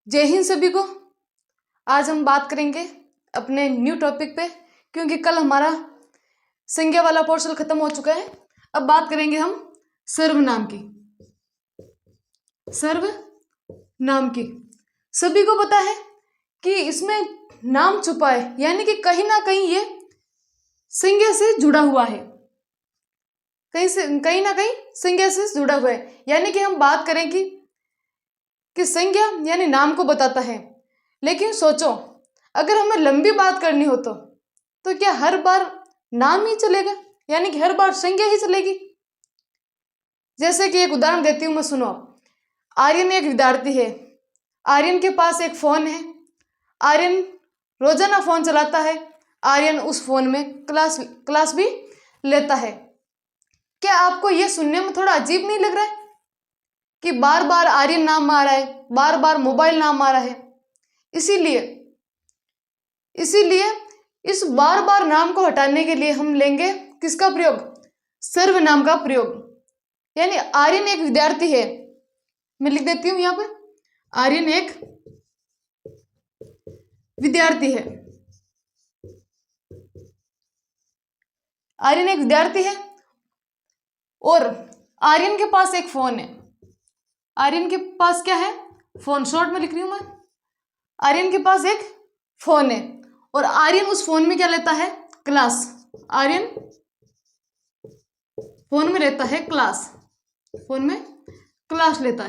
जय हिंद सभी को। आज हम बात करेंगे अपने न्यू टॉपिक पे, क्योंकि कल हमारा संज्ञा वाला पोर्शन खत्म हो चुका है। अब बात करेंगे हम सर्वनाम की। सर्वनाम की सभी को पता है कि इसमें नाम छुपा है, यानी कि कहीं ना कहीं ये संज्ञा से जुड़ा हुआ है, कहीं ना कहीं संज्ञा से जुड़ा हुआ है। यानी कि हम बात करें कि संज्ञा यानी नाम को बताता है, लेकिन सोचो अगर हमें लंबी बात करनी हो तो क्या हर बार नाम ही चलेगा, यानी कि हर बार संज्ञा ही चलेगी? जैसे कि एक उदाहरण देती हूँ मैं, सुनो। आर्यन एक विद्यार्थी है, आर्यन के पास एक फोन है, आर्यन रोजाना फोन चलाता है, आर्यन उस फोन में क्लास भी लेता है। क्या आपको यह सुनने में थोड़ा अजीब नहीं लग रहा है कि बार बार आर्यन नाम आ रहा है, बार बार मोबाइल नाम आ रहा है? इसीलिए इस बार बार नाम को हटाने के लिए हम लेंगे किसका प्रयोग? सर्वनाम का प्रयोग। यानी आर्यन एक विद्यार्थी है, मैं लिख देती हूं यहां पर, आर्यन एक विद्यार्थी है। आर्यन एक विद्यार्थी है और आर्यन के पास एक फोन है। आर्यन के पास क्या है? फोन। शॉर्ट में लिख रही हूं मैं। आर्यन के पास एक फोन है और आर्यन उस फोन में क्या लेता है? क्लास। आर्यन फोन में लेता है क्लास, फोन में क्लास लेता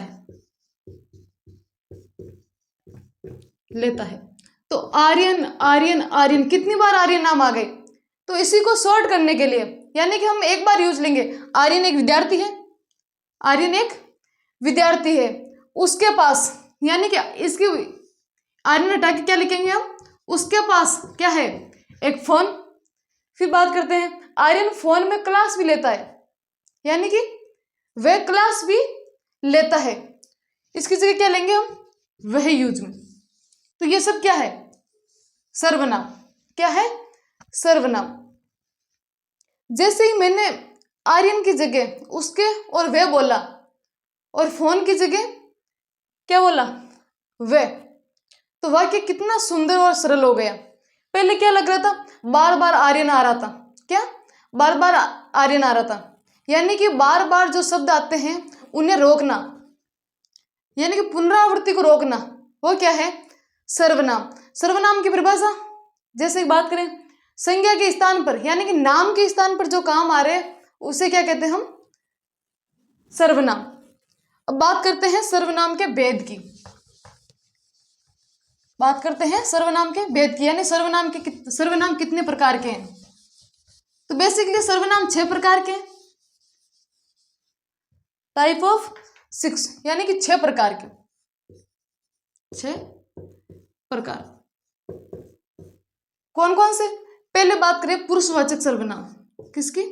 है। तो आर्यन आर्यन आर्यन, कितनी बार आर्यन नाम आ गए? तो इसी को शॉर्ट करने के लिए, यानी कि हम एक बार यूज लेंगे। आर्यन एक विद्यार्थी है, आर्यन एक विद्यार्थी है, उसके पास, यानी कि इसकी आर्यन हटा के क्या लिखेंगे हम? उसके पास क्या है? एक फोन। फिर बात करते हैं, आर्यन फोन में क्लास भी लेता है, यानी कि वह क्लास भी लेता है। इसकी जगह क्या लेंगे हम? वह यूज में। तो ये सब क्या है? सर्वनाम। क्या है? सर्वनाम। जैसे ही मैंने आर्यन की जगह उसके और वह बोला और फोन की जगह क्या बोला? वह, तो वाक्य कितना सुंदर और सरल हो गया। पहले क्या लग रहा था? बार बार आर्यन आ रहा था। क्या? बार बार आर्यन आ रहा था, यानी कि बार बार जो शब्द आते हैं उन्हें रोकना, यानी कि पुनरावृत्ति को रोकना, वो क्या है? सर्वनाम। सर्वनाम की परिभाषा जैसे बात करें, संज्ञा के स्थान पर, यानी कि नाम के स्थान पर जो काम आ रहे उसे क्या कहते हैं हम? सर्वनाम। अब बात करते हैं सर्वनाम के भेद की। बात करते हैं सर्वनाम के भेद की, यानी सर्वनाम कितने प्रकार के हैं? तो बेसिकली सर्वनाम 6 प्रकार के, टाइप ऑफ 6, यानी कि 6 प्रकार के, 6 प्रकार। कौन कौन से? पहले बात करें पुरुषवाचक सर्वनाम। किसकी?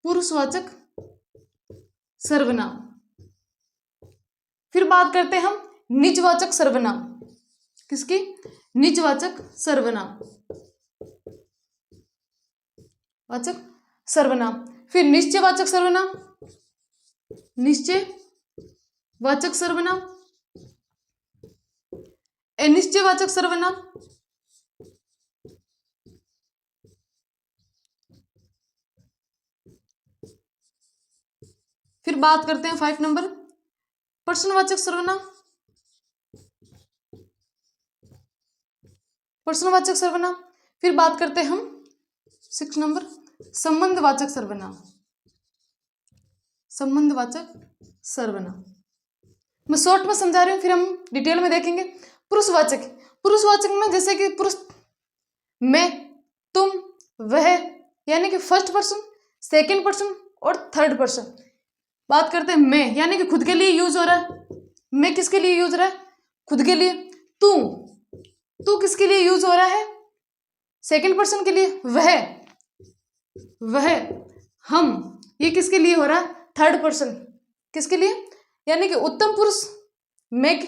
पुरुषवाचक सर्वनाम। फिर बात करते हैं हम निजवाचक सर्वनाम। किसकी? निजवाचक सर्वनाम, वाचक सर्वनाम। फिर निश्चयवाचक सर्वनाम, निश्चयवाचक सर्वनाम, अनिश्चयवाचक सर्वनाम, फिर बात करते हैं 5 नंबर प्रश्नवाचक सर्वनाम, प्रश्नवाचक सर्वनाम। फिर बात करते हैं हम 6 नंबर संबंधवाचक सर्वनाम, संबंधवाचक सर्वनाम। मैं शॉर्ट में समझा रही हूँ, फिर हम डिटेल में देखेंगे। पुरुषवाचक, पुरुषवाचक में जैसे कि पुरुष, मैं, तुम, वह, यानी कि फर्स्ट पर्सन, सेकंड पर्सन और थर्ड पर्सन। बात करते हैं मैं, यानी कि खुद के लिए यूज हो रहा है। मैं किसके लिए यूज हो रहा है? खुद के लिए। तू किसके लिए यूज हो रहा है? सेकंड पर्सन के लिए। वह, हम, ये किसके लिए हो रहा है? Third person. किसके लिए? यानी कि उत्तम पुरुष मैं,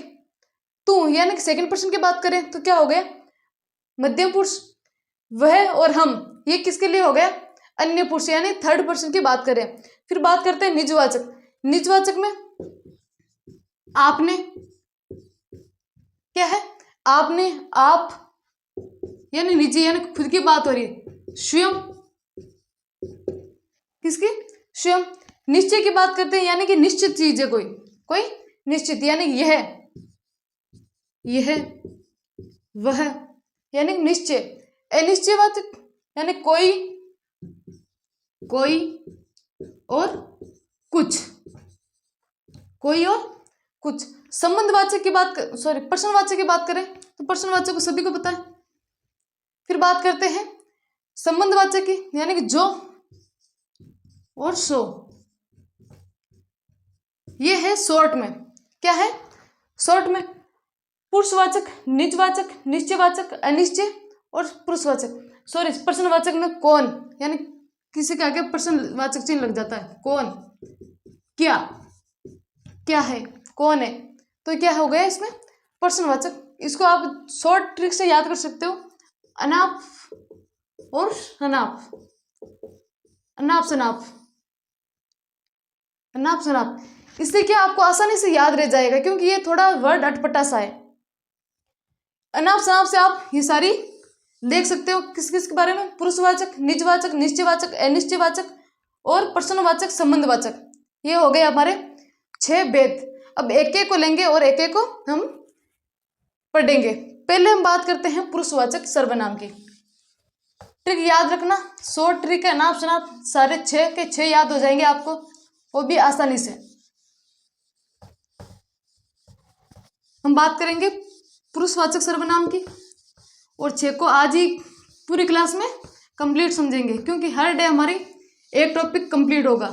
तू, यानी कि सेकंड पर्सन की बात करें तो क्या हो गया? मध्यम पुरुष। वह और हम, ये किसके लिए हो गया? अन्य पुरुष, यानी थर्ड पर्सन की बात करें। फिर बात करते हैं निजवाचक। निजवाचक में आपने, क्या है? आपने, आप यानी निजी यानी खुद की बात हो रही है। स्वयं, किसकी? स्वयं। निश्चय की बात करते हैं यानी कि निश्चित चीज है, कोई निश्चित, यानी यह वह, यानी निश्चय। अनिश्चयवाचक यानी कोई और कुछ, कोई और कुछ। संबंधवाचक की बात प्रश्नवाचक की बात करें तो प्रश्नवाचक को सभी को पता है। फिर बात करते हैं संबंधवाचक की, यानी कि जो और सो। ये है शॉर्ट में, क्या है? शॉर्ट में पुरुषवाचक, निजवाचक, निश्चयवाचक, अनिश्चय और पुरुषवाचक, प्रश्नवाचक में कौन, यानी किसी के आगे प्रश्नवाचक चिन्ह लग जाता है। कौन, क्या है, कौन है, तो क्या हो गया इसमें? प्रश्नवाचक। इसको आप शॉर्ट ट्रिक से याद कर सकते हो, अनाप और अनाप, अनाप शनाप। इससे क्या आपको आसानी से याद रह जाएगा, क्योंकि ये थोड़ा वर्ड अटपटा सा है। अनाप शनाप से आप ये सारी देख सकते हो किस किस के बारे में? पुरुषवाचक, निजवाचक, निश्चयवाचक, अनिश्चयवाचक और प्रश्नवाचक, संबंधवाचक। ये हो गए हमारे 6 भेद। अब एक एक को लेंगे और एक एक को हम पढ़ेंगे। पहले हम बात करते हैं पुरुषवाचक सर्वनाम की। ट्रिक याद रखना, शॉर्ट ट्रिक है, अनाप शनाप सारे 6 के 6 याद हो जाएंगे आपको, वो भी आसानी से। हम बात करेंगे पुरुषवाचक सर्वनाम की, और 6 को आज ही पूरी क्लास में कंप्लीट समझेंगे, क्योंकि हर डे हमारी एक टॉपिक कंप्लीट होगा।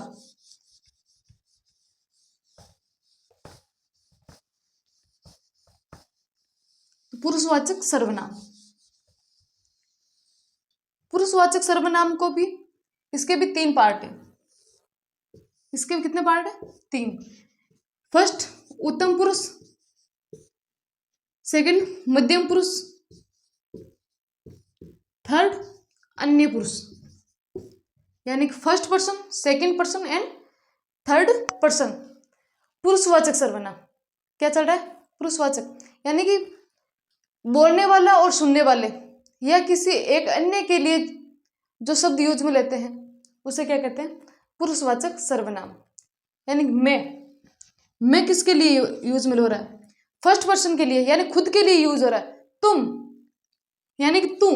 पुरुषवाचक सर्वनाम, पुरुषवाचक सर्वनाम को भी, इसके भी 3 पार्ट है। इसके भी कितने पार्ट है? 3। फर्स्ट उत्तम पुरुष, सेकंड मध्यम पुरुष, थर्ड अन्य पुरुष, यानी कि first person, second person and third person. पुरुषवाचक सर्वनाम क्या चल रहा है? पुरुषवाचक, यानी कि बोलने वाला और सुनने वाले या किसी एक अन्य के लिए जो शब्द यूज में लेते हैं उसे क्या कहते हैं? पुरुषवाचक सर्वनाम। यानी मैं किसके लिए यूज में हो रहा है? फर्स्ट पर्सन के लिए, यानी खुद के लिए यूज हो रहा है। तुम, यानी कि तू,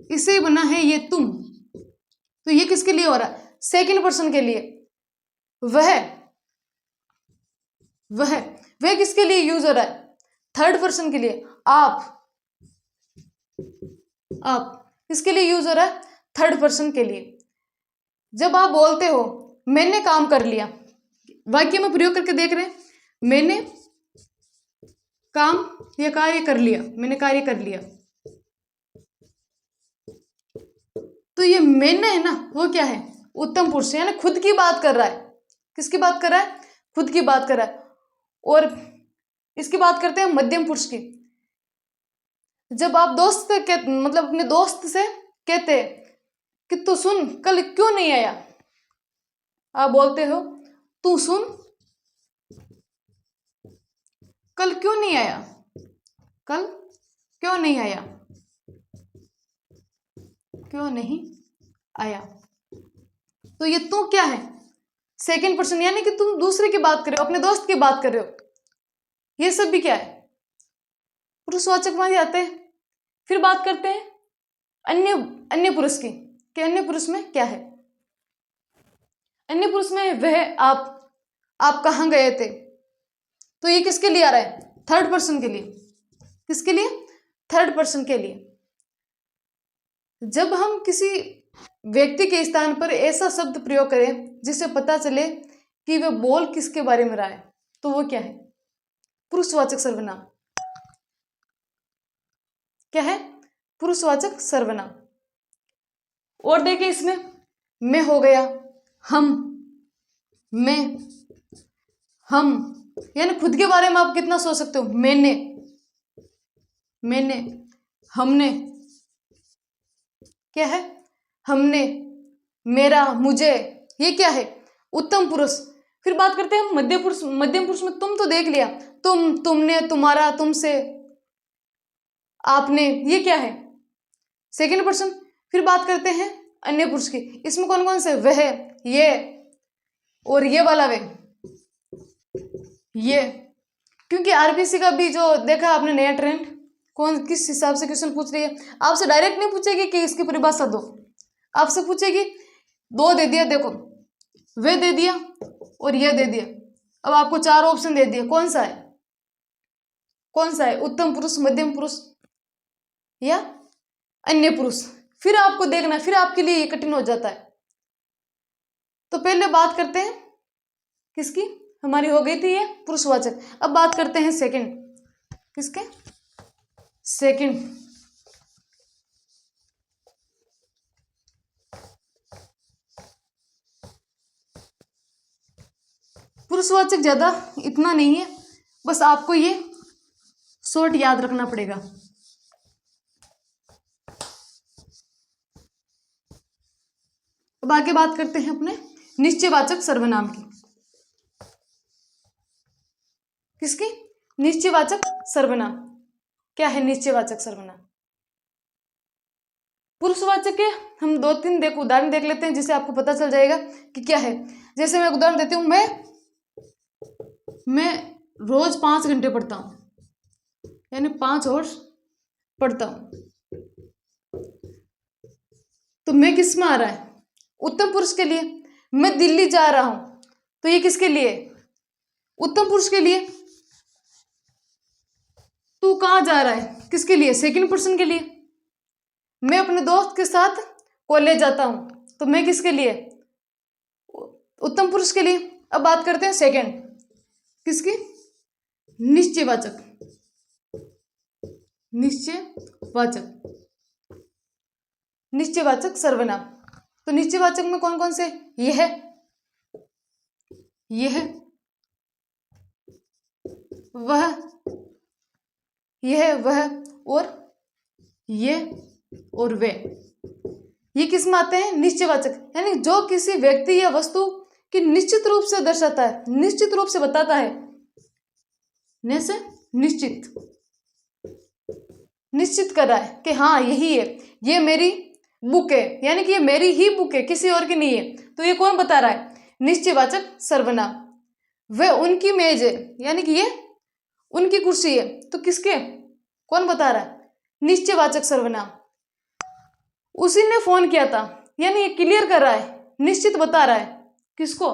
इसे बना है ये तुम, तो ये किसके लिए हो रहा है? सेकंड पर्सन के लिए। वह किसके लिए यूज हो रहा है? थर्ड पर्सन के लिए। आप किसके लिए यूज हो रहा है? थर्ड पर्सन के लिए। जब आप बोलते हो मैंने काम कर लिया, वाक्य में प्रयोग करके देख रहे हैं, मैंने काम या कार्य कर लिया, मैंने कार्य कर लिया, तो ये मैंने है ना, वो क्या है? उत्तम पुरुष, यानी खुद की बात कर रहा है। किसकी बात कर रहा है? खुद की बात कर रहा है। और इसकी बात करते हैं मध्यम पुरुष की। जब आप दोस्त से मतलब अपने दोस्त से कहते हैं कि तू सुन कल क्यों नहीं आया, आप बोलते हो तू सुन कल क्यों नहीं आया, कल क्यों नहीं आया, क्यों नहीं आया। तो ये तू क्या है? सेकंड पर्सन, यानी कि तुम दूसरे की बात कर रहे हो, अपने दोस्त की बात कर रहे हो। ये सब भी क्या है? पुरुषवाचक में आते हैं। फिर बात करते हैं अन्य पुरुष की, कि अन्य पुरुष में क्या है? अन्य पुरुष में वह, आप कहाँ गए थे, तो ये किसके लिए आ रहा है? थर्ड पर्सन के लिए। किसके लिए? थर्ड पर्सन के लिए। जब हम किसी व्यक्ति के स्थान पर ऐसा शब्द प्रयोग करें जिससे पता चले कि वह बोल किसके बारे में रहा है, तो वो क्या है? पुरुषवाचक सर्वनाम। क्या है? पुरुषवाचक सर्वनाम। और देखिए इसमें मैं हो गया, मैं, हम, यानी खुद के बारे में आप कितना सोच सकते हो? मैंने, हमने, क्या है? हमने, मेरा, मुझे, ये क्या है? उत्तम पुरुष। फिर बात करते हैं मध्यम पुरुष में तुम तो देख लिया, तुम, तुमने, तुम्हारा, तुमसे, आपने, ये क्या है? Second person. फिर बात करते हैं अन्य पुरुष की। इसमें कौन कौन से? वह, ये और ये वाला वे, ये। क्योंकि आरबीसी का भी जो देखा आपने नया ट्रेंड, कौन किस हिसाब से क्वेश्चन पूछ रही है, आपसे डायरेक्ट नहीं पूछेगी कि इसकी परिभाषा दो, आपसे पूछेगी दो दे दिया, देखो वे दे दिया और ये दे दिया। अब आपको चार ऑप्शन दे दिए, कौन सा है? कौन सा है? उत्तम पुरुष, मध्यम पुरुष या अन्य पुरुष। फिर आपको देखना, फिर आपके लिए ये कठिन हो जाता है। तो पहले बात करते हैं किसकी? हमारी हो गई थी ये पुरुषवाचक। अब बात करते हैं सेकंड, किसके? सेकंड। पुरुषवाचक ज्यादा इतना नहीं है, बस आपको ये शॉर्ट याद रखना पड़ेगा। अब आगे बात करते हैं अपने निश्चयवाचक सर्वनाम की। किसकी? निश्चयवाचक सर्वनाम। क्या है निश्चयवाचक सर्वनाम? पुरुषवाचक के हम दो तीन उदाहरण देख लेते हैं, जिससे आपको पता चल जाएगा कि क्या है। जैसे मैं उदाहरण देती हूँ, मैं रोज 5 घंटे पढ़ता हूँ, यानी 5 आवर्स पढ़ता हूँ। तो मैं किस में आ रहा है? उत्तम पुरुष के लिए। मैं दिल्ली जा रहा हूं, तो ये किसके लिए? उत्तम पुरुष के लिए। तू कहां जा रहा है? किसके लिए? सेकंड पर्सन के लिए। मैं अपने दोस्त के साथ कॉलेज जाता हूं, तो मैं किसके लिए? उत्तम पुरुष के लिए। अब बात करते हैं सेकंड, किसकी? निश्चयवाचक। निश्चयवाचक, निश्चयवाचक सर्वनाम। तो निश्चयवाचक में कौन कौन से? यह, वह, यह, वह और ये और वे। ये किस में आते हैं? निश्चयवाचक, यानी जो किसी व्यक्ति या वस्तु की निश्चित रूप से दर्शाता है, निश्चित रूप से बताता है। से निश्चित, निश्चित कर रहा है कि हाँ यही है, ये मेरी बुक है, यानी कि ये मेरी ही बुक है, किसी और की नहीं है। तो ये कौन बता रहा है? निश्चयवाचक सर्वनाम। वह उनकी मेज है, यानी कि ये उनकी कुर्सी है, तो किसके? कौन बता रहा है? निश्चयवाचक सर्वनाम। उसी ने फोन किया था, यानी ये क्लियर कर रहा है, निश्चित बता रहा है किसको?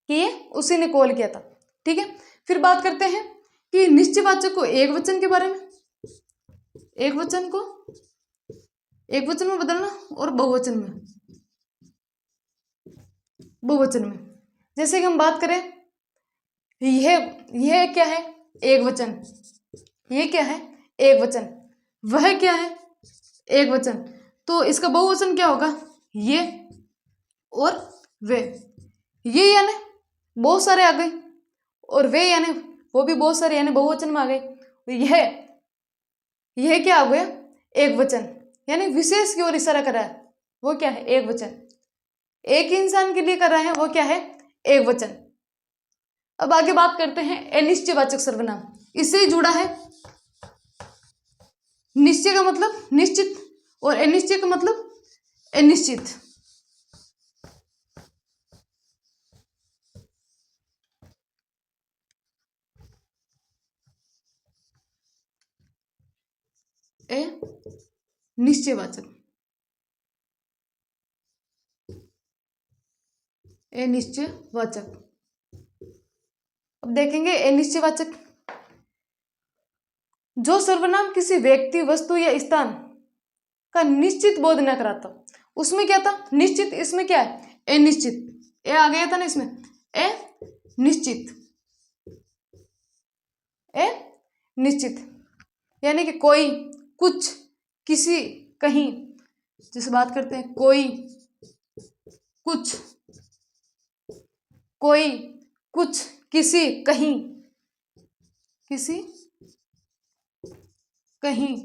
कि ये उसी ने कॉल किया था। ठीक है, फिर बात करते हैं कि निश्चयवाचक को एक वचन के बारे में। एक वचन को एक वचन में बदलना और बहुवचन में, बहुवचन में। जैसे कि हम बात करें, यह क्या है? एक वचन। ये क्या है? एक वचन। वह क्या है? एक वचन। तो इसका बहुवचन क्या होगा? ये और वे। ये यानी बहुत सारे आ गए, और वे यानी वो भी बहुत सारे, यानी बहुवचन में आ गए। तो यह क्या आ गया? एक वचन, यानी विशेष की ओर इशारा कर रहा है, वो क्या है? एक वचन। एक इंसान के लिए कर रहा है, वो क्या है? एक वचन। अब आगे बात करते हैं अनिश्चयवाचक सर्वनाम। इससे ही जुड़ा है। निश्चय का मतलब निश्चित और अनिश्चय का मतलब अनिश्चित। निश्चयवाचक, अनिश्चयवाचक। अब देखेंगे अनिश्चयवाचक। जो सर्वनाम किसी व्यक्ति, वस्तु या स्थान का निश्चित बोध न कराता, उसमें क्या था? निश्चित। इसमें क्या है? अनिश्चित। ए आ गया था ना इसमें, निश्चित, निश्चित, यानी कि कोई, कुछ, किसी, कहीं। जैसे बात करते हैं कोई, कुछ, कोई, कुछ, किसी, कहीं, किसी, कहीं,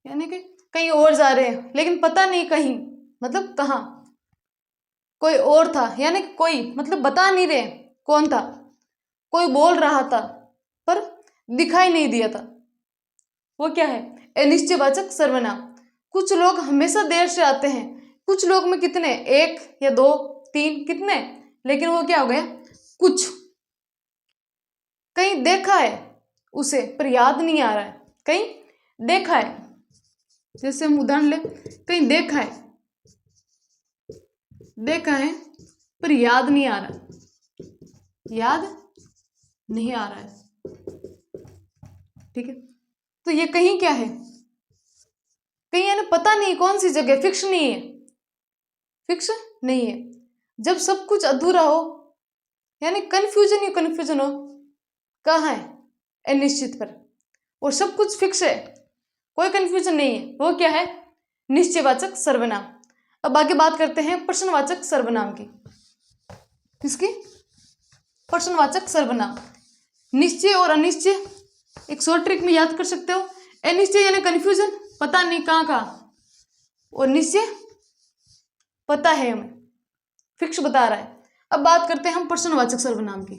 यानी कि कहीं और जा रहे हैं, लेकिन पता नहीं कहीं मतलब कहाँ। कोई और था, यानी कि कोई मतलब बता नहीं रहे कौन था। कोई बोल रहा था पर दिखाई नहीं दिया था। वो क्या है? अनिश्चयवाचक सर्वनाम। कुछ लोग हमेशा देर से आते हैं। कुछ लोग में कितने? एक या दो, तीन, कितने? लेकिन वो क्या हो गया? कुछ। कहीं देखा है उसे पर याद नहीं आ रहा है। कहीं देखा है, जैसे हम उदाहरण ले, कहीं देखा है, देखा है पर याद नहीं आ रहा, याद नहीं आ रहा है। ठीक है, तो ये कहीं क्या है? कहीं यानी पता नहीं कौन सी जगह, फिक्स नहीं है, फिक्स नहीं है। जब सब कुछ अधूरा हो यानी कंफ्यूजन ही कंफ्यूजन हो, कहाँ है? अनिश्चित पर। और सब कुछ फिक्स है, कोई कंफ्यूजन नहीं है, वो क्या है? निश्चयवाचक सर्वनाम। अब आगे बात करते हैं प्रश्नवाचक सर्वनाम की। किसकी? प्रश्नवाचक सर्वनाम। निश्चय और अनिश्चय एक शॉर्ट ट्रिक में याद कर सकते हो। अनिश्चय यानी कंफ्यूजन, पता नहीं कहाँ कहाँ, और निश्चय पता है, हमें फिक्स बता रहा है। अब बात करते हैं हम प्रश्नवाचक सर्वनाम की।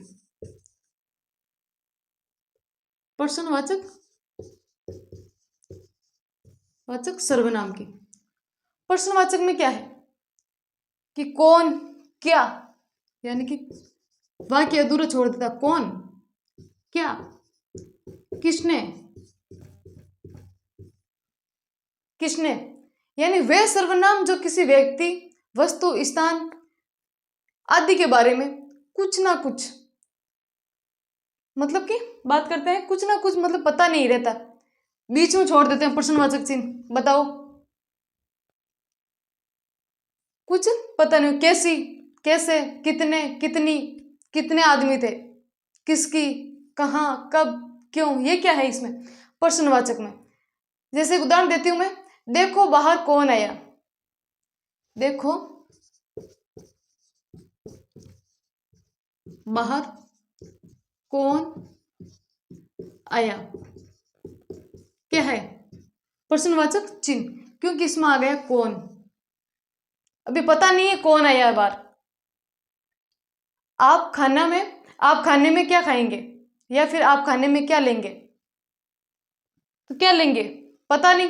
प्रश्नवाचक वाचक सर्वनाम की। प्रश्नवाचक में क्या है कि कौन, क्या, यानी कि वाक्य अधूरा छोड़ देता। कौन, क्या, किसने, किसने, यानी वे सर्वनाम जो किसी व्यक्ति, वस्तु, स्थान आदि के बारे में कुछ ना कुछ, मतलब कि बात करते हैं कुछ ना कुछ, मतलब पता नहीं रहता, बीच में छोड़ देते हैं प्रश्नवाचक चिन्ह। बताओ, कुछ पता नहीं, कैसी, कैसे, कितने, कितनी, कितने आदमी थे, किसकी, कहाँ, कब, क्यों, ये क्या है इसमें? प्रश्नवाचक में। जैसे उदाहरण देती हूं मैं, देखो बाहर कौन आया, देखो बाहर कौन आया, क्या है? प्रश्नवाचक चिन्ह, क्योंकि इसमें आ गया कौन। अभी पता नहीं है कौन आया बाहर। आप खाने में क्या खाएंगे, या फिर आप खाने में क्या लेंगे? तो क्या लेंगे? पता नहीं।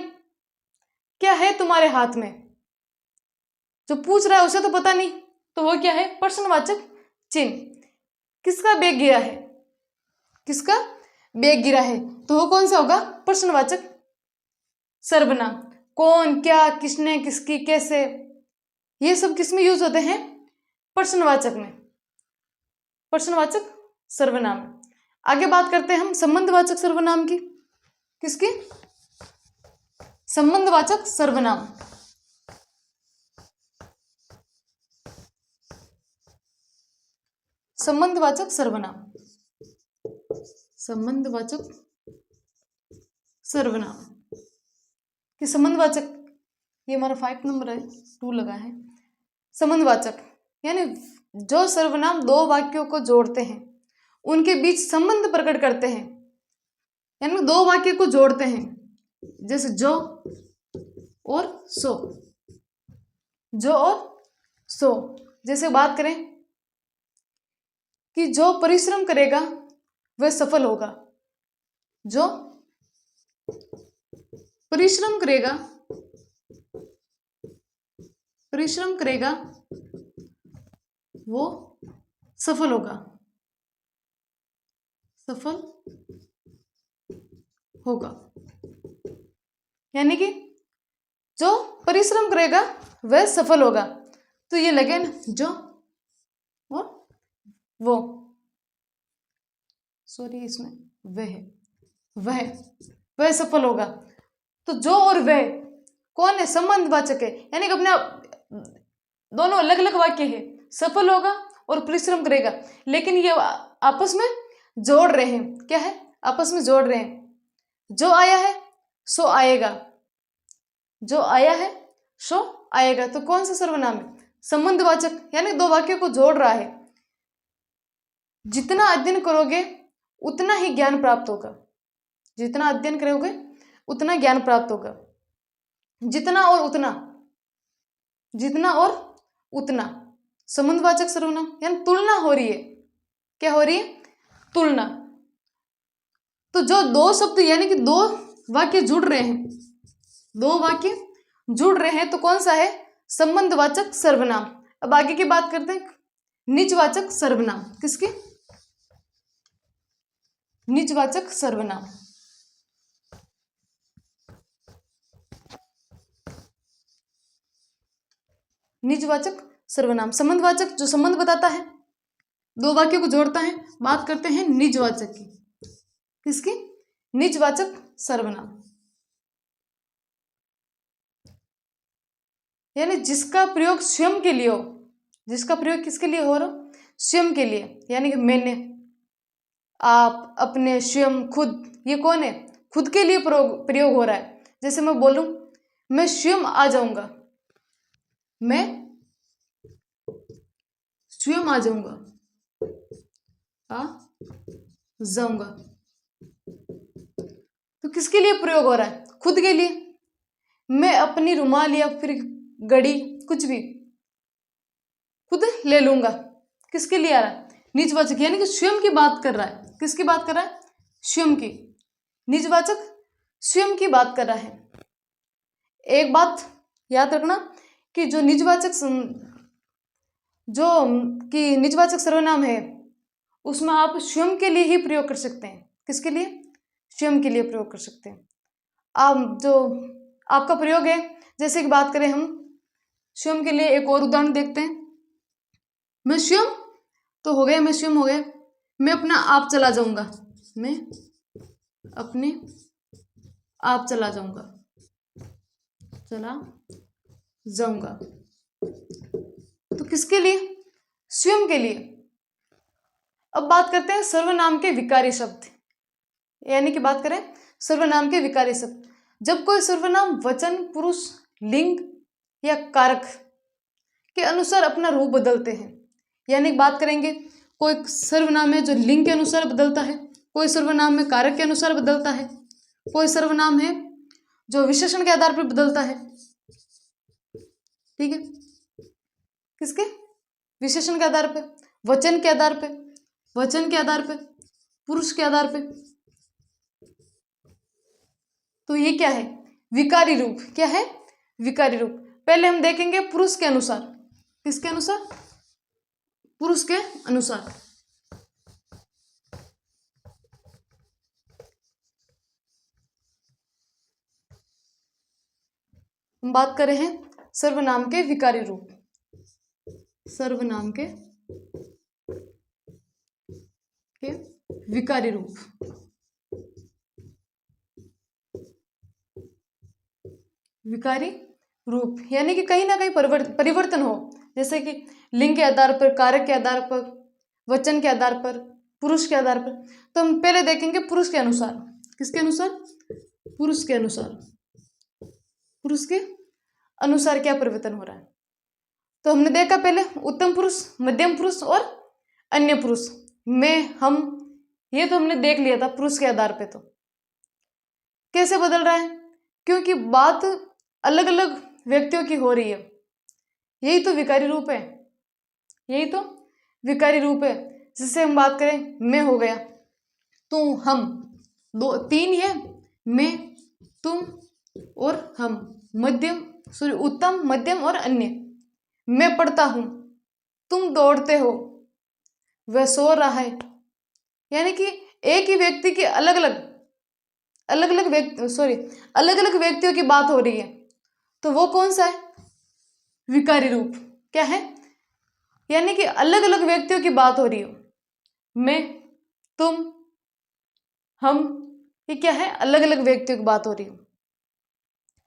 क्या है तुम्हारे हाथ में? जो पूछ रहा है उसे तो पता नहीं, तो वो क्या है? प्रश्नवाचक चिन्ह। किसका बैग गिरा है, किसका बैग गिरा है, तो वो कौन सा होगा? प्रश्नवाचक सर्वनाम। कौन, क्या, किसने, किसकी, कैसे, ये सब किस में यूज होते हैं? प्रश्नवाचक में, प्रश्नवाचक सर्वनाम। आगे बात करते हैं हम संबंधवाचक सर्वनाम की। किसकी? संबंधवाचक सर्वनाम। संबंधवाचक सर्वनाम, संबंधवाचक सर्वनाम कि संबंधवाचक, ये हमारा 5 नंबर है, 2 लगा है। संबंधवाचक यानी जो सर्वनाम दो वाक्यों को जोड़ते हैं, उनके बीच संबंध प्रकट करते हैं, यानी दो वाक्य को जोड़ते हैं, जैसे जो और सो, जो और सो। जैसे बात करें कि जो परिश्रम करेगा वह सफल होगा, जो परिश्रम करेगा, परिश्रम करेगा वो सफल होगा, सफल होगा। यानी कि जो परिश्रम करेगा वह सफल होगा, तो ये लगे ना, जो और वो, सॉरी इसमें वह है, वह सफल होगा। तो जो और वह कौन है? संबंधवाचक है, यानी कि अपने दोनों अलग अलग वाक्य है, सफल होगा और परिश्रम करेगा, लेकिन ये आपस में जोड़ रहे हैं। क्या है? आपस में जोड़ रहे हैं। जो आया है सो आएगा, जो आया है सो आएगा, तो कौन सा सर्वनाम है? संबंधवाचक, यानी दो वाक्यों को जोड़ रहा है। जितना अध्ययन करोगे उतना ही ज्ञान प्राप्त होगा, जितना अध्ययन करोगे उतना ज्ञान प्राप्त होगा। जितना और उतना, जितना और उतना, संबंधवाचक सर्वनाम, यानी तुलना हो रही है। क्या हो रही है? तुलना। तो जो दो शब्द, यानी कि दो वाक्य जुड़ रहे हैं, दो वाक्य जुड़ रहे हैं तो कौन सा है? संबंधवाचक सर्वनाम। अब आगे की बात करते हैं, निजवाचक सर्वनाम। किसके? निजवाचक सर्वनाम। निजवाचक सर्वनाम संबंधवाचक, जो संबंध बताता है, दो वाक्यों को जोड़ता है। बात करते हैं निजवाचक की। किसकी? निजवाचक सर्वनाम, यानी जिसका प्रयोग स्वयं के लिए हो। जिसका प्रयोग किसके लिए हो रहा? स्वयं के लिए, यानी कि मैंने, आप, अपने, स्वयं, खुद। ये कौन है? खुद के लिए प्रयोग हो रहा है। जैसे मैं बोलूं, मैं स्वयं आ जाऊंगा, मैं स्वयं आ जाऊंगा, आ जाऊंगा, तो किसके लिए प्रयोग हो रहा है? खुद के लिए। मैं अपनी रुमाल या फिर घड़ी, कुछ भी खुद ले लूंगा, किसके लिए आ रहा है? निजवाचक, यानी कि स्वयं की बात कर रहा है। किसकी बात कर रहा है? स्वयं की। निजवाचक स्वयं की बात कर रहा है। एक बात याद रखना कि जो निजवाचक सर्वनाम है, उसमें आप स्वयं के लिए ही प्रयोग कर सकते हैं। किसके लिए? स्वयं के लिए प्रयोग कर सकते हैं। आप जो आपका प्रयोग है, जैसे कि बात करें हम स्वयं के लिए, एक और उदाहरण देखते हैं। मैं स्वयं तो हो गया, मैं स्वयं हो गया, मैं अपना आप चला जाऊंगा, मैं अपने आप चला जाऊंगा, चला जाऊंगा, तो किसके लिए? स्वयं के लिए। अब बात करते हैं सर्वनाम के विकारी शब्द, यानी कि बात करें सर्वनाम के विकारी शब्द। जब कोई सर्वनाम वचन, पुरुष, लिंग या कारक के अनुसार अपना रूप बदलते हैं, यानी बात करेंगे कोई सर्वनाम है जो लिंग के अनुसार बदलता है, कोई सर्वनाम में कारक के अनुसार बदलता है, कोई सर्वनाम है जो विशेषण के आधार पर बदलता है। ठीक है, किसके? विशेषण के आधार पे, वचन के आधार पे, वचन के आधार पे, पुरुष के आधार पे। तो ये क्या है? विकारी रूप। क्या है? विकारी रूप। पहले हम देखेंगे पुरुष के अनुसार। किसके अनुसार? पुरुष के अनुसार। हम बात कर रहे हैं सर्वनाम के विकारी रूप। सर्वनाम के विकारी रूप। विकारी रूप यानी कि कहीं ना कहीं परिवर्तन हो, जैसे कि लिंग के आधार पर, कारक के आधार पर, वचन के आधार पर, पुरुष के आधार पर। तो हम पहले देखेंगे पुरुष के अनुसार। किसके अनुसार? पुरुष के अनुसार। पुरुष के अनुसार क्या परिवर्तन हो रहा है? तो हमने देखा पहले उत्तम पुरुष, मध्यम पुरुष और अन्य पुरुष, मैं, हम, ये तो हमने देख लिया था पुरुष के आधार पे। तो कैसे बदल रहा है? क्योंकि बात अलग अलग व्यक्तियों की हो रही है, यही तो विकारी रूप है। यही तो विकारी रूप है। जैसे हम बात करें, मैं हो गया, तू, हम, दो, तीन है, मैं, तुम और हम, मध्यम, सॉरी, उत्तम, मध्यम और अन्य। मैं पढ़ता हूं, तुम दौड़ते हो, वह सो रहा है। यानी कि एक ही व्यक्ति की अलग अलग व्यक्तियों की बात हो रही है, तो वो कौन सा है? विकारी रूप। क्या है? यानी कि अलग अलग व्यक्तियों की बात हो रही हो, मैं, तुम, हम, ये क्या है? अलग अलग व्यक्तियों की बात हो रही हो।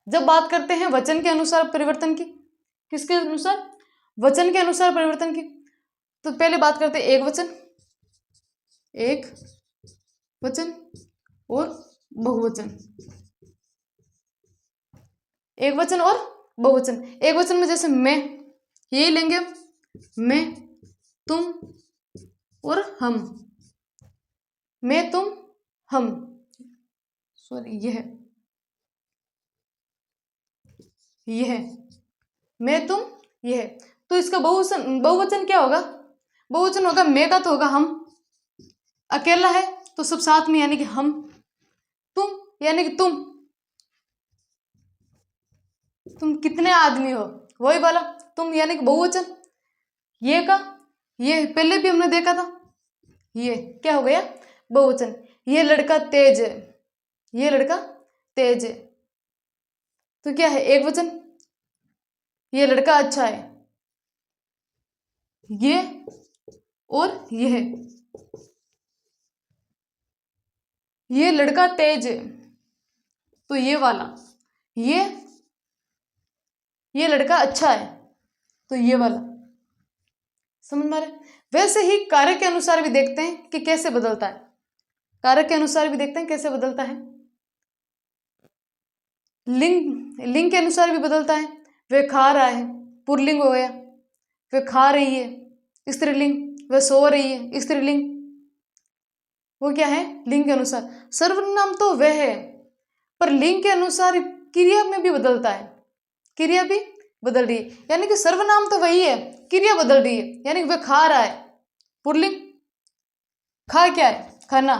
जब बात करते हैं वचन के अनुसार परिवर्तन की, किसके अनुसार? वचन के अनुसार परिवर्तन की। तो पहले बात करते हैं एक वचन, एक वचन और बहुवचन। एक वचन और बहुवचन। एक वचन में जैसे मैं, यही लेंगे, मैं, तुम और हम, मैं, तुम, हम, सॉरी, यह, मैं, तुम, यह। तो इसका बहुवचन क्या होगा? बहुवचन होगा मैं का तो होगा हम, अकेला है तो सब साथ में, यानी कि हम, तुम यानी कि तुम कितने आदमी हो, वही वाला तुम यानी कि बहुवचन। ये का ये पहले भी हमने देखा था, ये क्या हो गया बहुवचन। ये लड़का तेज है, ये लड़का तेज है, तो क्या है एक वचन। ये लड़का अच्छा है, ये और ये लड़का तेज है, तो ये वाला। ये लड़का अच्छा है, तो ये वाला। समझ में आ रहा है। वैसे ही कारक के अनुसार भी देखते हैं कि कैसे बदलता है। कारक के अनुसार भी देखते हैं कैसे बदलता है। लिंग के अनुसार भी बदलता है। वह खा रहा है, पुल्लिंग हो गया। वह खा रही है, स्त्रीलिंग। वह सो रही है, स्त्रीलिंग। वो क्या है लिंग के अनुसार। सर्वनाम तो वह है, पर लिंग के अनुसार क्रिया में भी बदलता है, क्रिया भी बदल रही है। यानी कि सर्वनाम तो वही है, क्रिया बदल रही है। यानी कि वह खा रहा है, पुल्लिंग। खा क्या है खाना,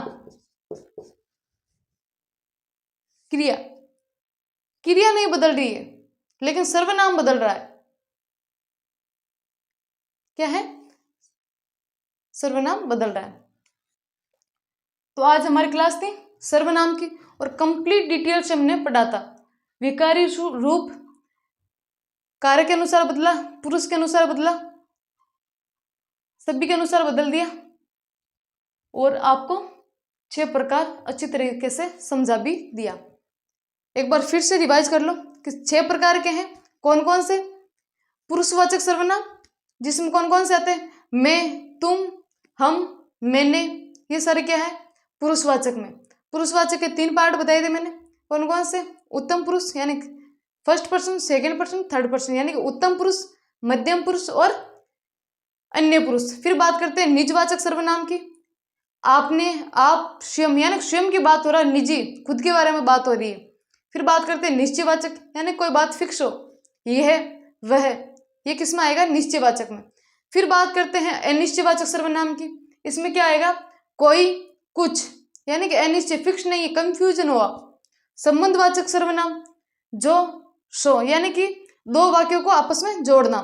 क्रिया। क्रिया नहीं बदल रही है, लेकिन सर्वनाम बदल रहा है। क्या है सर्वनाम बदल रहा है। तो आज हमारी क्लास थी सर्वनाम की, और कंप्लीट डिटेल से हमने पढ़ा था। विकारी रूप कार्य के अनुसार बदला, पुरुष के अनुसार बदला, सभी के अनुसार बदल दिया, और आपको 6 प्रकार अच्छी तरीके से समझा भी दिया। एक बार फिर से रिवाइज कर लो कि 6 प्रकार के हैं। कौन कौन से? पुरुषवाचक सर्वनाम, जिसमें कौन कौन से आते हैं? मैं, तुम, हम, मैंने, ये सारे क्या है पुरुषवाचक में। पुरुषवाचक के 3 पार्ट बताए थे मैंने। कौन कौन से? उत्तम पुरुष यानी first person, second person, third person, यानी कि उत्तम पुरुष, मध्यम पुरुष और अन्य पुरुष। फिर बात करते हैं निजवाचक सर्वनाम की। आपने, आप, स्वयं, यानी स्वयं की बात हो रहा है, निजी खुद के बारे में बात हो रही है। फिर बात करते हैं निश्चयवाचक, यानी कोई बात फिक्स हो, यह है वह है, ये किस में आएगा निश्चयवाचक में। फिर बात करते हैं अनिश्चयवाचक सर्वनाम की। इसमें क्या आएगा कोई, कुछ, यानी कि अनिश्चय फिक्स नहीं है, कंफ्यूजन हुआ। संबंधवाचक सर्वनाम, जो, सो, यानी कि 2 वाक्यों को आपस में जोड़ना,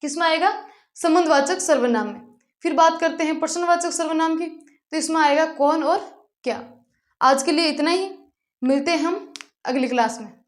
किसमें आएगा संबंधवाचक सर्वनाम में। फिर बात करते हैं प्रश्नवाचक सर्वनाम की, तो इसमें आएगा कौन और क्या। आज के लिए इतना ही, मिलते हैं हम अगली क्लास में।